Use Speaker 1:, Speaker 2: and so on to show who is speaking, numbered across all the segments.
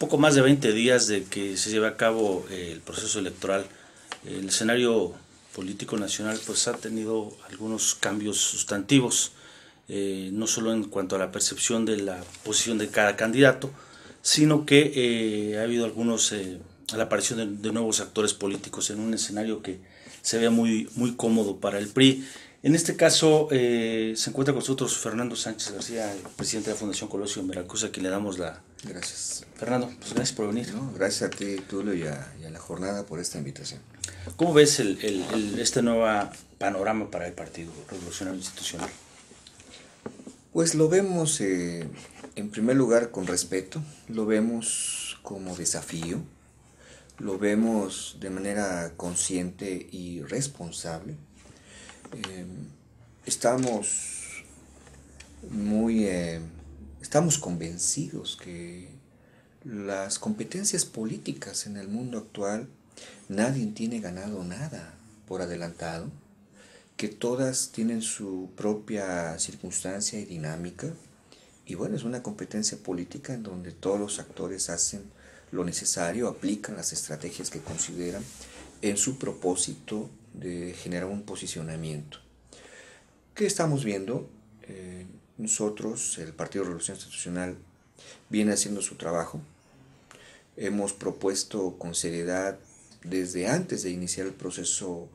Speaker 1: poco más de 20 días de que se lleve a cabo el proceso electoral, el escenario político nacional pues ha tenido algunos cambios sustantivos, no solo en cuanto a la percepción de la posición de cada candidato, sino que ha habido la aparición de nuevos actores políticos en un escenario que se ve muy cómodo para el PRI. En este caso se encuentra con nosotros Fernando Sánchez García, presidente de la Fundación Colosio en Veracruz, a quien le damos la...
Speaker 2: Gracias.
Speaker 1: Fernando, pues gracias por venir.
Speaker 2: No, gracias a ti, Tulio, y a la jornada por esta invitación.
Speaker 1: ¿Cómo ves este nuevo panorama para el Partido Revolucionario Institucional?
Speaker 2: Pues lo vemos, en primer lugar, con respeto, lo vemos como desafío, lo vemos de manera consciente y responsable. Estamos estamos convencidos que las competencias políticas en el mundo actual, nadie tiene ganado nada por adelantado, que todas tienen su propia circunstancia y dinámica, y bueno, es una competencia política en donde todos los actores hacen lo necesario, aplican las estrategias que consideran en su propósito de generar un posicionamiento. ¿Qué estamos viendo? Nosotros, el Partido de Revolución Institucional, viene haciendo su trabajo. Hemos propuesto con seriedad, desde antes de iniciar el proceso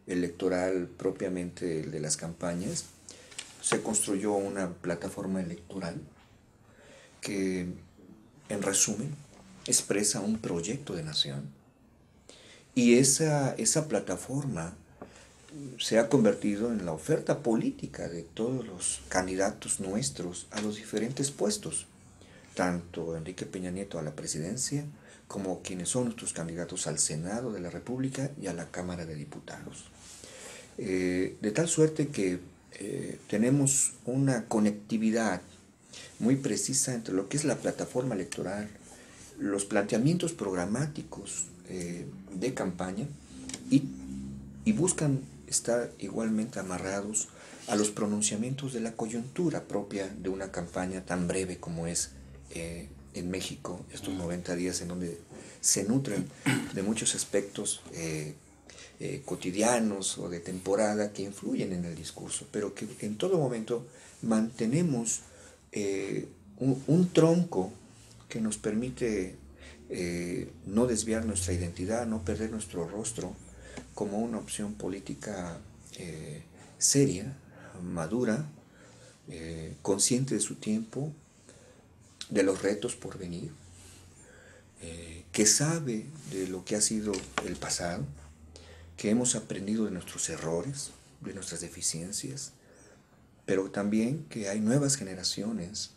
Speaker 2: electoral propiamente de las campañas, se construyó una plataforma electoral que, en resumen, expresa un proyecto de nación. Y esa plataforma se ha convertido en la oferta política de todos los candidatos nuestros a los diferentes puestos, tanto Enrique Peña Nieto a la presidencia, como quienes son nuestros candidatos al Senado de la República y a la Cámara de Diputados. De tal suerte que tenemos una conectividad muy precisa entre lo que es la plataforma electoral, los planteamientos programáticos de campaña y buscan estar igualmente amarrados a los pronunciamientos de la coyuntura propia de una campaña tan breve como es en México, estos 90 días en donde se nutren de muchos aspectos cotidianos o de temporada que influyen en el discurso, pero que en todo momento mantenemos un tronco que nos permite no desviar nuestra identidad, no perder nuestro rostro como una opción política seria, madura, consciente de su tiempo, de los retos por venir, que sabe de lo que ha sido el pasado, que hemos aprendido de nuestros errores, de nuestras deficiencias, pero también que hay nuevas generaciones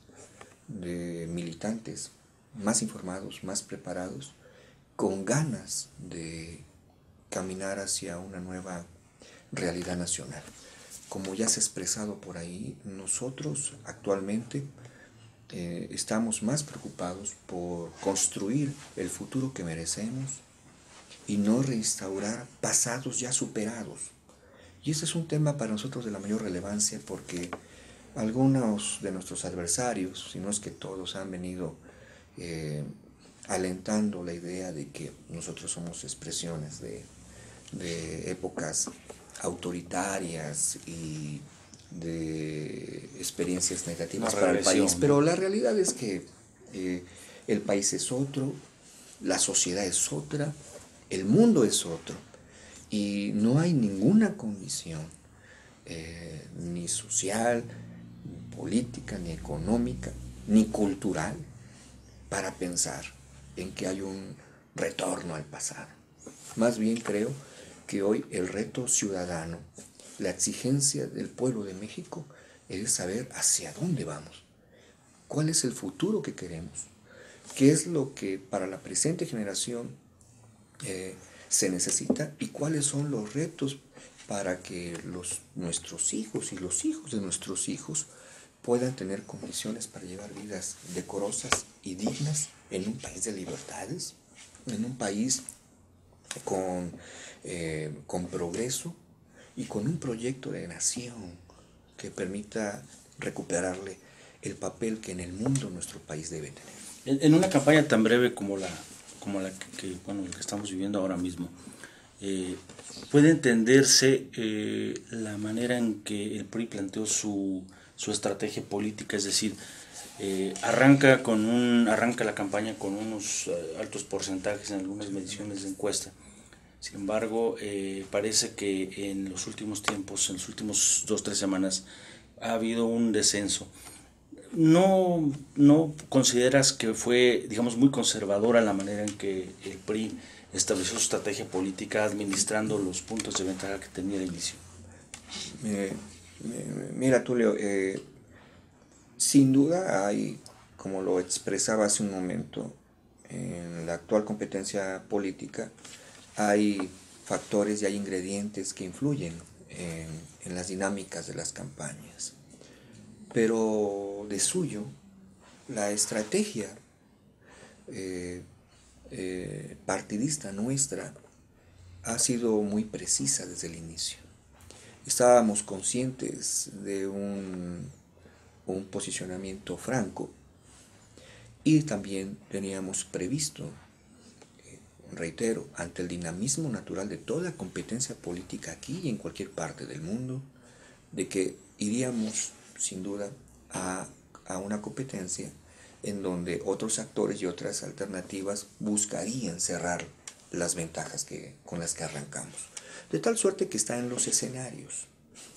Speaker 2: de militantes más informados, más preparados, con ganas de caminar hacia una nueva realidad nacional. Como ya se ha expresado por ahí, nosotros actualmente estamos más preocupados por construir el futuro que merecemos y no reinstaurar pasados ya superados. Y ese es un tema para nosotros de la mayor relevancia porque algunos de nuestros adversarios, si no es que todos, han venido alentando la idea de que nosotros somos expresiones de épocas autoritarias y de experiencias negativas para el país, pero la realidad es que el país es otro, la sociedad es otra, el mundo es otro, y no hay ninguna condición ni social, ni política, ni económica, ni cultural para pensar en que hay un retorno al pasado. Más bien creo que hoy el reto ciudadano, la exigencia del pueblo de México es saber hacia dónde vamos, cuál es el futuro que queremos, qué es lo que para la presente generación se necesita y cuáles son los retos para que nuestros hijos y los hijos de nuestros hijos puedan tener condiciones para llevar vidas decorosas y dignas en un país de libertades, en un país con progreso y con un proyecto de nación que permita recuperarle el papel que en el mundo nuestro país debe tener.
Speaker 1: En una campaña tan breve como la bueno, la que estamos viviendo ahora mismo, puede entenderse la manera en que el PRI planteó su estrategia política, es decir, arranca la campaña con unos altos porcentajes en algunas mediciones de encuesta. Sin embargo, parece que en los últimos tiempos, en los últimos 2 o 3 semanas, ha habido un descenso. ¿No consideras que fue, digamos, muy conservadora la manera en que el PRI estableció su estrategia política administrando los puntos de ventaja que tenía de inicio?
Speaker 2: Eh, Mira, Tulio, sin duda hay, como lo expresaba hace un momento, en la actual competencia política hay factores y hay ingredientes que influyen en las dinámicas de las campañas. Pero de suyo, la estrategia partidista nuestra ha sido muy precisa desde el inicio. Estábamos conscientes de un posicionamiento franco y también teníamos previsto, reitero, ante el dinamismo natural de toda competencia política aquí y en cualquier parte del mundo, de que iríamos sin duda a una competencia en donde otros actores y otras alternativas buscarían cerrar las ventajas con las que arrancamos. De tal suerte que está en los escenarios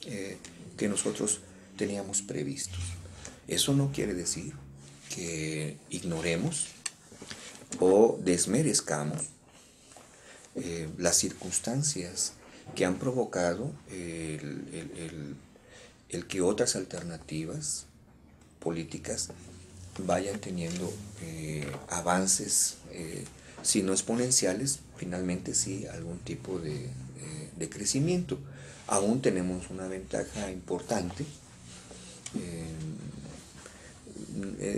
Speaker 2: que nosotros teníamos previstos. Eso no quiere decir que ignoremos o desmerezcamos las circunstancias que han provocado el que otras alternativas políticas vayan teniendo avances, si no exponenciales, finalmente sí algún tipo de crecimiento. Aún tenemos una ventaja importante.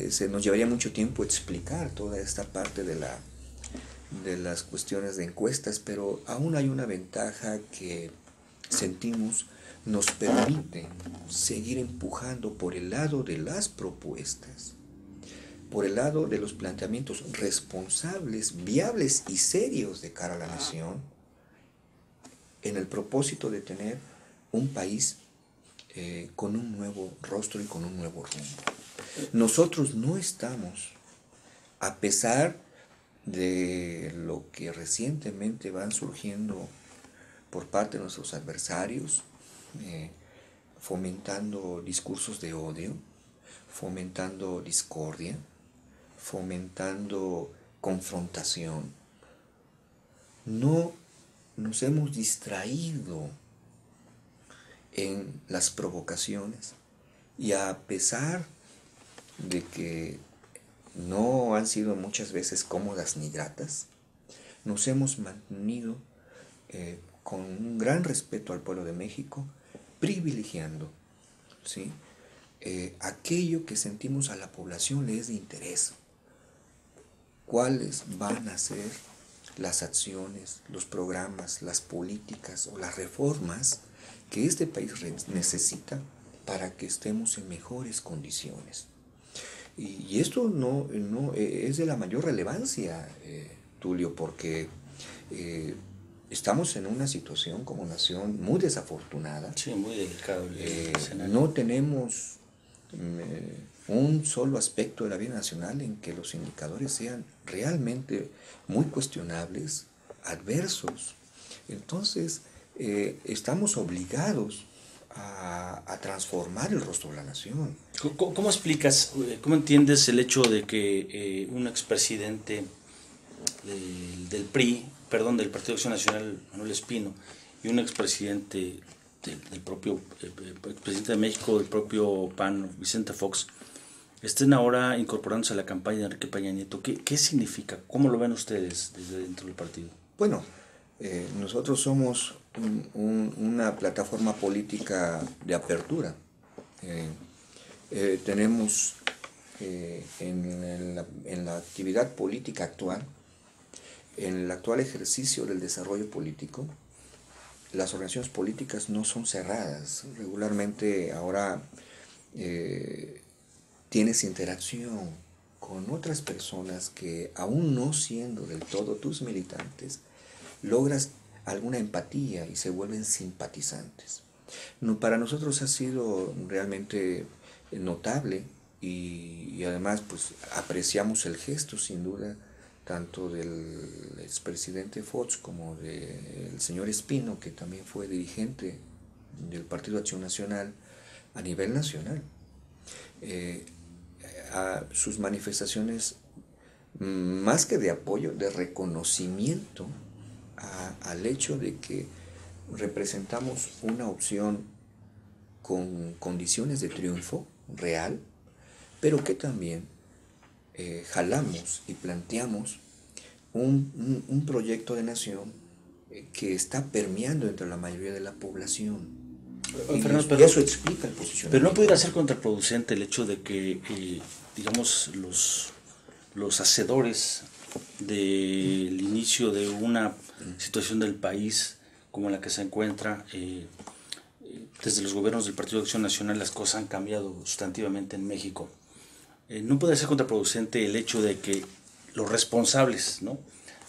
Speaker 2: Se nos llevaría mucho tiempo explicar toda esta parte de las cuestiones de encuestas, pero aún hay una ventaja que sentimos nos permite seguir empujando por el lado de las propuestas, por el lado de los planteamientos responsables, viables y serios de cara a la nación, en el propósito de tener un país con un nuevo rostro y con un nuevo rumbo. Nosotros no estamos, a pesar de lo que recientemente van surgiendo por parte de nuestros adversarios, fomentando discursos de odio, fomentando discordia, fomentando confrontación. No nos hemos distraído en las provocaciones y a pesar de que no han sido muchas veces cómodas ni gratas, nos hemos mantenido con un gran respeto al pueblo de México, privilegiando, ¿sí?, aquello que sentimos a la población le es de interés. ¿Cuáles van a ser las acciones, los programas, las políticas o las reformas que este país necesita para que estemos en mejores condiciones? Y esto no es de la mayor relevancia, Tulio, porque estamos en una situación como nación muy desafortunada.
Speaker 1: Sí, muy delicado el escenario.
Speaker 2: No tenemos un solo aspecto de la vida nacional en que los indicadores sean realmente muy cuestionables, adversos. Entonces, estamos obligados a transformar el rostro de la nación.
Speaker 1: ¿Cómo explicas, cómo entiendes el hecho de que un expresidente del PRI, perdón, del Partido de Acción Nacional, Manuel Espino, y un expresidente del propio presidente de México, del propio PAN, Vicente Fox, estén ahora incorporándose a la campaña de Enrique Peña Nieto? ¿Qué significa? ¿Cómo lo ven ustedes desde dentro del partido?
Speaker 2: Bueno, nosotros somos una plataforma política de apertura. Tenemos en la actividad política actual, en el actual ejercicio del desarrollo político, las organizaciones políticas no son cerradas. Regularmente ahora tienes interacción con otras personas que, aún no siendo del todo tus militantes, logras alguna empatía y se vuelven simpatizantes. No, para nosotros ha sido realmente notable y además pues apreciamos el gesto sin duda tanto del expresidente Fox como del señor Espino, que también fue dirigente del Partido Acción Nacional a nivel nacional. A sus manifestaciones, más que de apoyo, de reconocimiento al hecho de que representamos una opción con condiciones de triunfo real, pero que también jalamos y planteamos un proyecto de nación que está permeando entre la mayoría de la población.
Speaker 1: Fernando,
Speaker 2: Y eso explica el posicionamiento.
Speaker 1: Pero no pudiera ser contraproducente el hecho de que, digamos, los hacedores del inicio de una situación del país como la que se encuentra, desde los gobiernos del Partido de Acción Nacional las cosas han cambiado sustantivamente en México. No puede ser contraproducente el hecho de que los responsables, ¿no?,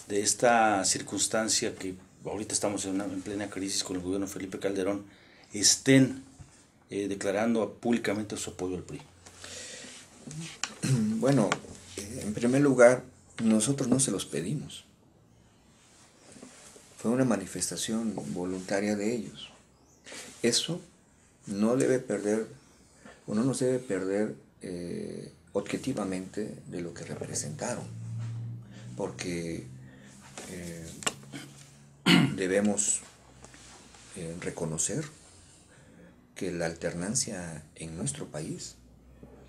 Speaker 1: de esta circunstancia que ahorita estamos en plena crisis con el gobierno de Felipe Calderón, estén declarando públicamente su apoyo al PRI.
Speaker 2: Bueno, en primer lugar, nosotros no se los pedimos. Fue una manifestación voluntaria de ellos. Eso no debe perder, o no nos debe perder objetivamente de lo que representaron, porque debemos reconocer que la alternancia en nuestro país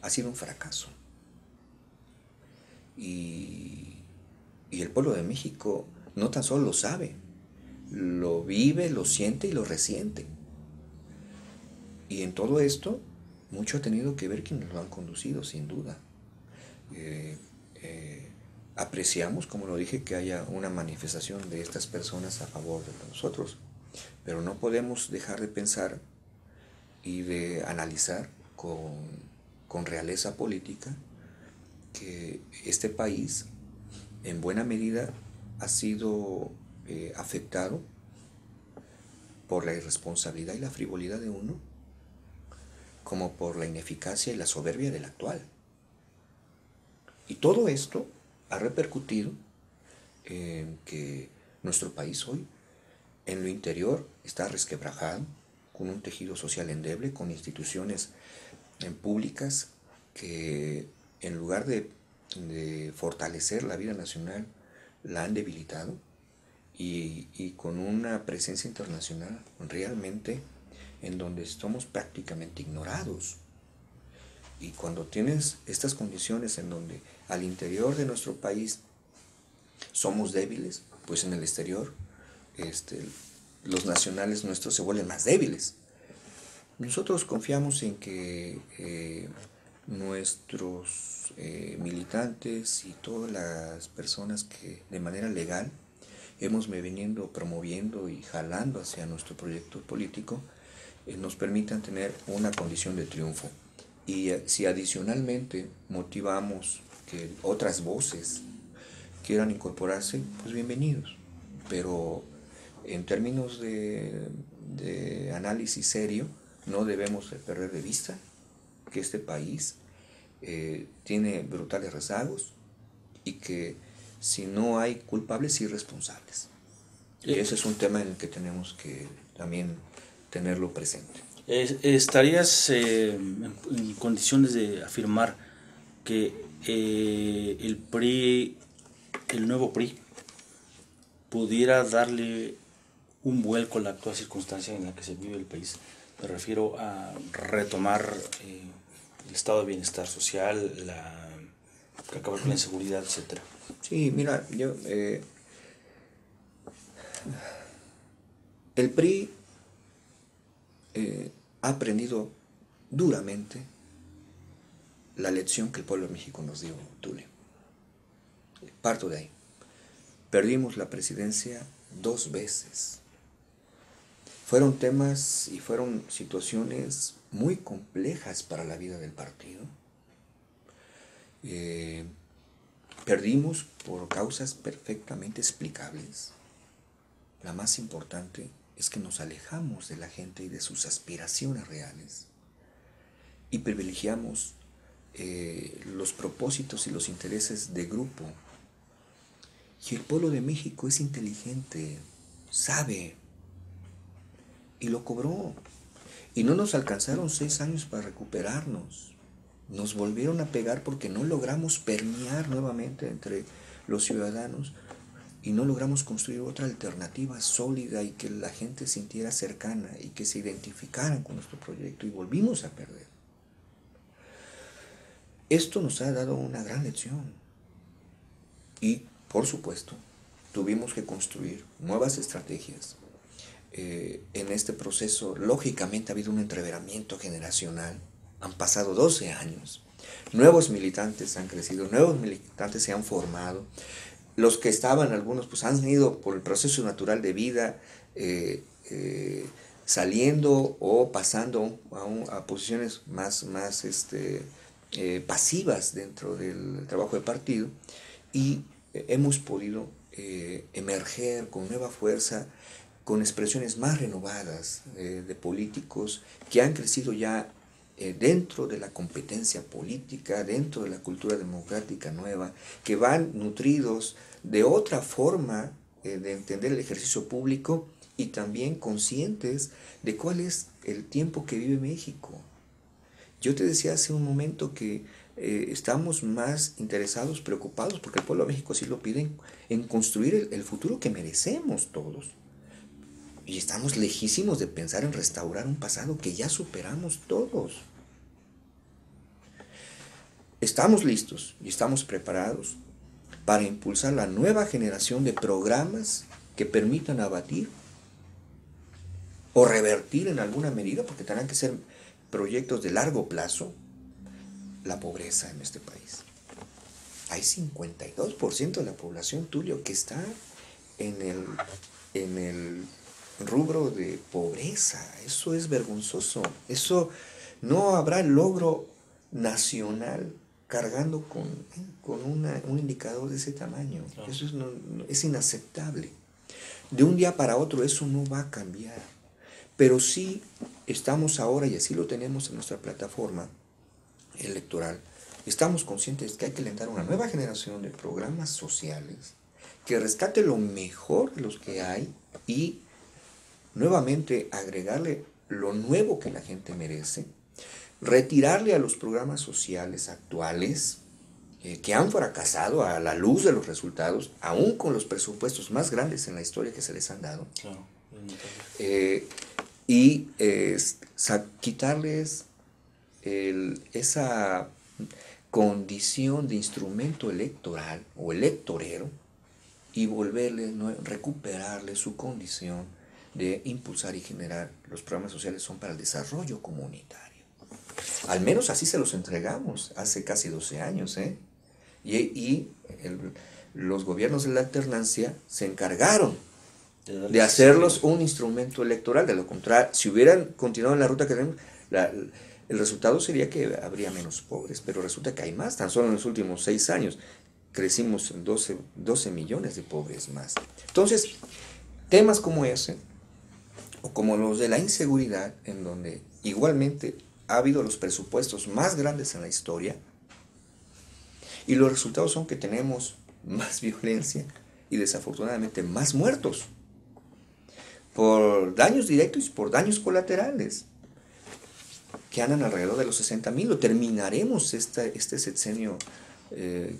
Speaker 2: ha sido un fracaso. Y el pueblo de México no tan solo lo sabe, lo vive, lo siente y lo resiente. Y en todo esto, mucho ha tenido que ver quienes lo han conducido, sin duda. Apreciamos, como lo dije, que haya una manifestación de estas personas a favor de nosotros, pero no podemos dejar de pensar y de analizar con realeza política que este país en buena medida ha sido afectado por la irresponsabilidad y la frivolidad de uno, como por la ineficacia y la soberbia del actual. Y todo esto ha repercutido en que nuestro país hoy, en lo interior, está resquebrajado, con un tejido social endeble, con instituciones públicas que, en lugar de fortalecer la vida nacional, la han debilitado, y con una presencia internacional realmente en donde somos prácticamente ignorados. Y cuando tienes estas condiciones en donde al interior de nuestro país somos débiles, pues en el exterior los nacionales nuestros se vuelven más débiles. Nosotros confiamos en que nuestros militantes y todas las personas que de manera legal hemos venido promoviendo y jalando hacia nuestro proyecto político nos permitan tener una condición de triunfo. Y si adicionalmente motivamos que otras voces quieran incorporarse, pues bienvenidos. Pero en términos de análisis serio, no debemos perder de vista que este país tiene brutales rezagos y que si no hay culpables, irresponsables. Y ese es un tema en el que tenemos que también tenerlo presente.
Speaker 1: ¿Estarías en condiciones de afirmar que el PRI, el nuevo PRI, pudiera darle un vuelco a la actual circunstancia en la que se vive el país? Me refiero a retomar el estado de bienestar social, acabar con la inseguridad, etcétera.
Speaker 2: Sí, mira, el PRI ha aprendido duramente la lección que el pueblo de México nos dio, Tulio. Parto de ahí. Perdimos la presidencia 2 veces. Fueron temas y fueron situaciones muy complejas para la vida del partido. Perdimos por causas perfectamente explicables. La más importante es que nos alejamos de la gente y de sus aspiraciones reales y privilegiamos los propósitos y los intereses de grupo. Y el pueblo de México es inteligente, sabe, y lo cobró. Y no nos alcanzaron 6 años para recuperarnos. Nos volvieron a pegar porque no logramos permear nuevamente entre los ciudadanos y no logramos construir otra alternativa sólida y que la gente sintiera cercana y que se identificaran con nuestro proyecto, y volvimos a perder. Esto nos ha dado una gran lección y, por supuesto, tuvimos que construir nuevas estrategias. En este proceso, lógicamente, ha habido un entreveramiento generacional. Han pasado 12 años. Nuevos militantes han crecido, nuevos militantes se han formado. Los que estaban, algunos, pues han ido por el proceso natural de vida, saliendo o pasando a posiciones más pasivas dentro del trabajo de partido, y hemos podido emerger con nueva fuerza, con expresiones más renovadas de políticos que han crecido ya dentro de la competencia política, dentro de la cultura democrática nueva, que van nutridos de otra forma de entender el ejercicio público y también conscientes de cuál es el tiempo que vive México. Yo te decía hace un momento que estamos más interesados, preocupados, porque el pueblo de México así lo pide, en construir el futuro que merecemos todos. Y estamos lejísimos de pensar en restaurar un pasado que ya superamos todos. Estamos listos y estamos preparados para impulsar la nueva generación de programas que permitan abatir o revertir en alguna medida, porque tendrán que ser proyectos de largo plazo, la pobreza en este país. Hay 52% de la población, Tulio, que está en el rubro de pobreza. Eso es vergonzoso. Eso no habrá logro nacional cargando con un indicador de ese tamaño. Claro. Eso es inaceptable. De un día para otro eso no va a cambiar. Pero sí estamos ahora, y así lo tenemos en nuestra plataforma electoral, estamos conscientes que hay que alentar una nueva generación de programas sociales que rescate lo mejor de los que hay y nuevamente agregarle lo nuevo que la gente merece, retirarle a los programas sociales actuales que han fracasado a la luz de los resultados, aún con los presupuestos más grandes en la historia que se les han dado, claro, y quitarles esa condición de instrumento electoral o electorero y recuperarle su condición de impulsar y generar. Los programas sociales son para el desarrollo comunitario. Al menos así se los entregamos hace casi 12 años, y los gobiernos de la alternancia se encargaron de hacerlos un instrumento electoral. De lo contrario, si hubieran continuado en la ruta que tenemos, el resultado sería que habría menos pobres, pero resulta que hay más. Tan solo en los últimos 6 años crecimos en 12 millones de pobres más. Entonces, temas como ese, o como los de la inseguridad, en donde igualmente ha habido los presupuestos más grandes en la historia, y los resultados son que tenemos más violencia y desafortunadamente más muertos, por daños directos y por daños colaterales, que andan alrededor de los 60,000. Lo terminaremos este sexenio de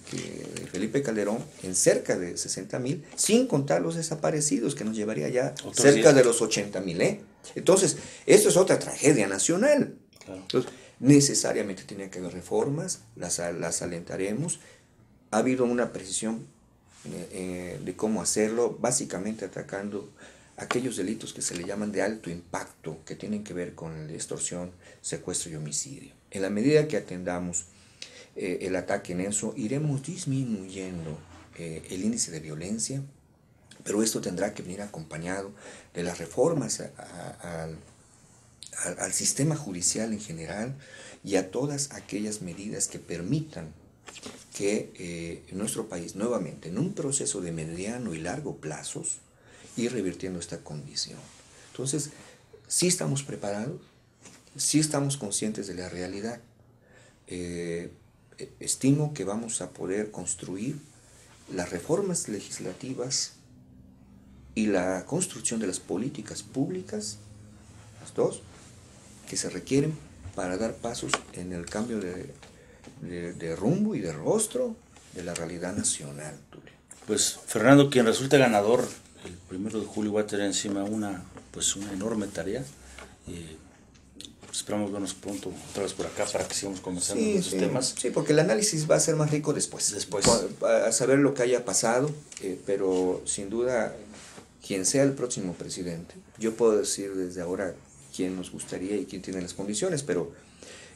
Speaker 2: Felipe Calderón en cerca de 60,000, sin contar los desaparecidos, que nos llevaría ya cerca de los 80,000. Entonces, esto es otra tragedia nacional. Claro. Entonces, necesariamente tiene que haber reformas, las alentaremos. Ha habido una precisión de cómo hacerlo, básicamente atacando aquellos delitos que se le llaman de alto impacto, que tienen que ver con la extorsión, secuestro y homicidio. En la medida que atendamos el ataque en eso, iremos disminuyendo el índice de violencia, pero esto tendrá que venir acompañado de las reformas al sistema judicial en general y a todas aquellas medidas que permitan que nuestro país nuevamente en un proceso de mediano y largo plazos ir revirtiendo esta condición. Entonces, sí estamos preparados, sí estamos conscientes de la realidad. Estimo que vamos a poder construir las reformas legislativas y la construcción de las políticas públicas, las dos, que se requieren para dar pasos en el cambio de rumbo y de rostro de la realidad nacional, Tulio.
Speaker 1: Pues Fernando, quien resulte ganador el 1 de julio va a tener encima una enorme tarea. Esperamos vernos pronto otra vez por acá para que sigamos conversando de estos temas.
Speaker 2: Sí, porque el análisis va a ser más rico después. A saber lo que haya pasado, pero sin duda, quien sea el próximo presidente, yo puedo decir desde ahora quién nos gustaría y quién tiene las condiciones, pero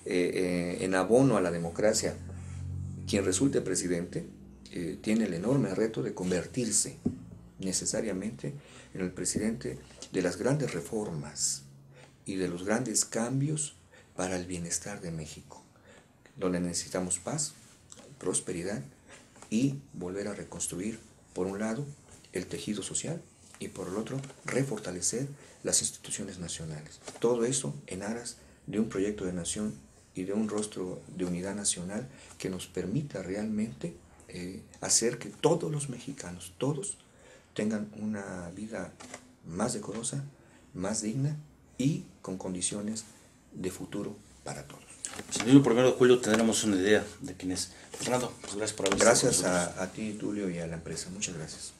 Speaker 2: en abono a la democracia, quien resulte presidente tiene el enorme reto de convertirse necesariamente en el presidente de las grandes reformas y de los grandes cambios para el bienestar de México, donde necesitamos paz, prosperidad y volver a reconstruir, por un lado, el tejido social y por el otro, refortalecer las instituciones nacionales. Todo eso en aras de un proyecto de nación y de un rostro de unidad nacional que nos permita realmente hacer que todos los mexicanos, todos, tengan una vida más decorosa, más digna y con condiciones de futuro para todos.
Speaker 1: Pues el 1 de julio tendremos una idea de quién es. Fernando, pues gracias por haber estado con nosotros.
Speaker 2: Gracias a ti, Tulio, y a la empresa. Muchas gracias.